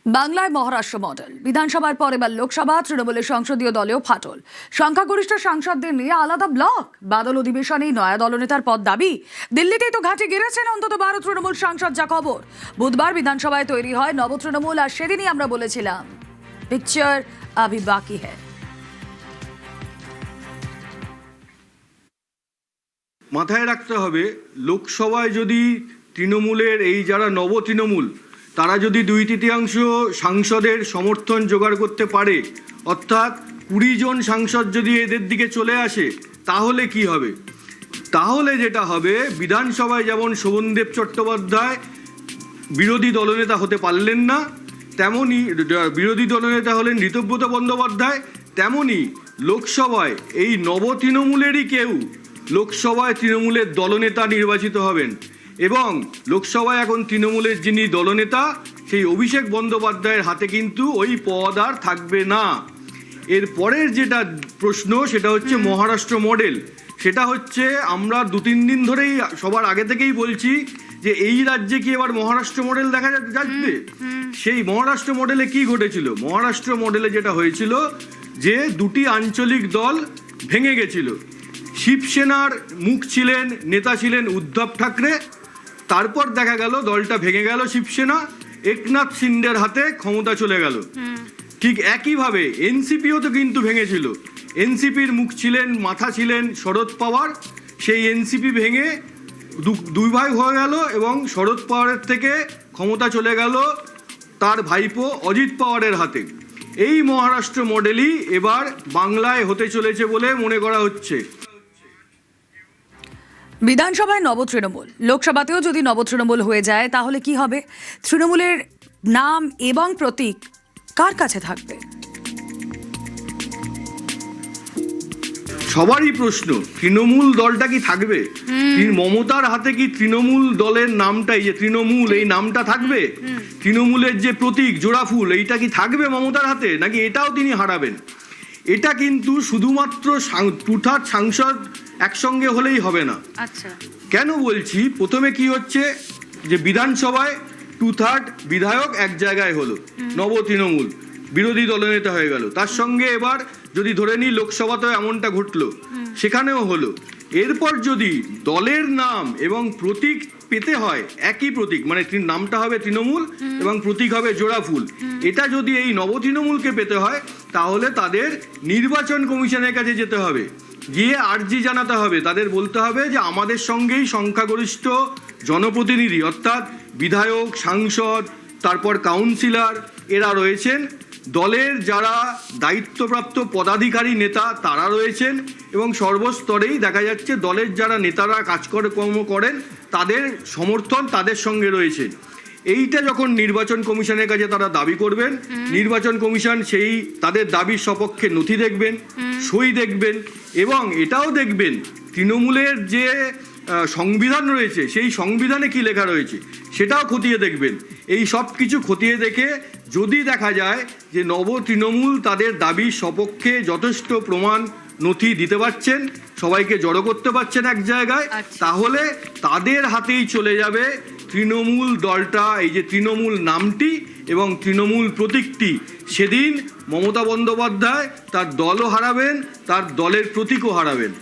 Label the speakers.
Speaker 1: বাংলায় মহারাষ্ট্র মডেল বিধানসভার পর এবার লোকসভা তৃণমূলের সংসদীয় দলেও ফাটল। সংখ্যাগরিষ্ঠ সাংসদদের নিয়ে আলাদা ব্লক, বাদল অধিবেশনেই নয়া দলনেতার পদ দাবি। দিল্লিতেই তো ঘাঁটি গেড়েছেন অন্তত 12 তৃণমূল সাংসদ, যা খবর। বুধবার বিধানসভায় তৈরি হয় নব তৃণমূল, আর সেদিনই আমরা বলেছিলাম পিকচার আভি বাকি হ্যায়।
Speaker 2: মাথায় রাখতে হবে, লোকসভায় যদি তৃণমূলের এই যারা নব তৃণমূল তারা যদি 2/3 সাংসদের সমর্থন জোগাড় করতে পারে, অর্থাৎ 20 জন সাংসদ যদি এদের দিকে চলে আসে, তাহলে কি হবে? তাহলে যেটা হবে, বিধানসভায় যেমন শোভনদেব চট্টোপাধ্যায় বিরোধী দলনেতা হতে পারলেন না, তেমনি বিরোধী দলনেতা হলেন ঋতব্রত বন্দ্যোপাধ্যায়, তেমনি লোকসভায় এই নব তৃণমূলেরই কেউ লোকসভায় তৃণমূলের দলনেতা নির্বাচিত হবেন। এবং লোকসভায় এখন তৃণমূলের যিনি দলনেতা, সেই অভিষেক বন্দ্যোপাধ্যায়ের হাতে কিন্তু ওই পদ আর থাকবে না। এর পরের যেটা প্রশ্ন, সেটা হচ্ছে মহারাষ্ট্র মডেল। সেটা হচ্ছে, আমরা 2-3 দিন ধরেই সবার আগে থেকেই বলছি যে এই রাজ্যে কি এবার মহারাষ্ট্র মডেল দেখা যাচ্ছে। সেই মহারাষ্ট্র মডেলে কি ঘটেছিল? মহারাষ্ট্র মডেলে যেটা হয়েছিল যে 2টি আঞ্চলিক দল ভেঙে গেছিল। শিবসেনার মুখ ছিলেন, নেতা ছিলেন উদ্ধব ঠাকরে। তারপর দেখা গেল দলটা ভেঙে গেল, শিবসেনা একনাথ শিন্ডের হাতে ক্ষমতা চলে গেল। ঠিক একইভাবে এনসিপিও তো কিন্তু ভেঙেছিল। এনসিপির মুখ ছিলেন, মাথা ছিলেন শরদ পাওয়ার। সেই এনসিপি ভেঙে দুই ভাই হয়ে গেল এবং শরদ পাওয়ারের থেকে ক্ষমতা চলে গেল তার ভাইপো অজিত পাওয়ারের হাতে। এই মহারাষ্ট্র মডেলই এবার বাংলায় হতে চলেছে বলে মনে করা হচ্ছে।
Speaker 1: বিধানসভায় নব তৃণমূল, লোকসভাতেও যদি নব তৃণমূল হয়ে যায়, তাহলে কি হবে? তৃণমূলের নাম এবং প্রতীক কার কাছে থাকবে?
Speaker 2: সবারই প্রশ্ন, তৃণমূল দলটা কি থাকবে? মমতার হাতে কি তৃণমূল দলের নামটাই, যে তৃণমূল এই নামটা থাকবে? তৃণমূলের যে প্রতীক জোড়াফুল, এইটা কি থাকবে মমতার হাতে, নাকি এটাও তিনি হারাবেন? এটা কিন্তু শুধুমাত্র 2/3 সাংসদ একসঙ্গে হলেই হবে না।
Speaker 1: আচ্ছা,
Speaker 2: কেন বলছি? প্রথমে কি হচ্ছে যে বিধানসভায় 2/3 বিধায়ক এক জায়গায় হলো, নব তৃণমূল বিরোধী দলনেতা হয়ে গেল। তার সঙ্গে এবার যদি ধরে নিই লোকসভাতেও এমনটা ঘটলো, সেখানেও হলো। এরপর যদি দলের নাম এবং প্রতীক পেতে হয় একই প্রতীক, মানে নামটা হবে তৃণমূল এবং প্রতীক হবে জোড়াফুল, এটা যদি এই নব তৃণমূলকে পেতে হয়, তাহলে তাদের নির্বাচন কমিশনের কাছে যেতে হবে, গিয়ে আর্জি জানাতে হবে। তাদের বলতে হবে যে আমাদের সঙ্গেই সংখ্যাগরিষ্ঠ জনপ্রতিনিধি, অর্থাৎ বিধায়ক, সাংসদ, তারপর কাউন্সিলর এরা রয়েছেন, দলের যারা দায়িত্বপ্রাপ্ত পদাধিকারী নেতা তারা রয়েছেন, এবং সর্বস্তরেই দেখা যাচ্ছে দলের যারা নেতারা কাজকর্ম করেন তাদের সমর্থন তাদের সঙ্গে রয়েছে। এইটা যখন নির্বাচন কমিশনের কাছে তারা দাবি করবেন, নির্বাচন কমিশন সেই তাদের দাবির সপক্ষে নথি দেখবেন, সই দেখবেন, এবং এটাও দেখবেন তৃণমূলের যে সংবিধান রয়েছে সেই সংবিধানে কি লেখা রয়েছে সেটাও খতিয়ে দেখবেন। এই সব কিছু খতিয়ে দেখে যদি দেখা যায় যে নব তৃণমূল তাদের দাবির সপক্ষে যথেষ্ট প্রমাণ নথি দিতে পারছেন, সবাইকে জড়ো করতে পারছেন এক জায়গায়, তাহলে তাদের হাতেই চলে যাবে তৃণমূল দলটা, এই যে তৃণমূল নামটি এবং তৃণমূল প্রতীকটি। সেদিন মমতা বন্দ্যোপাধ্যায় তার দলও হারাবেন, তার দলের প্রতীকও হারাবেন।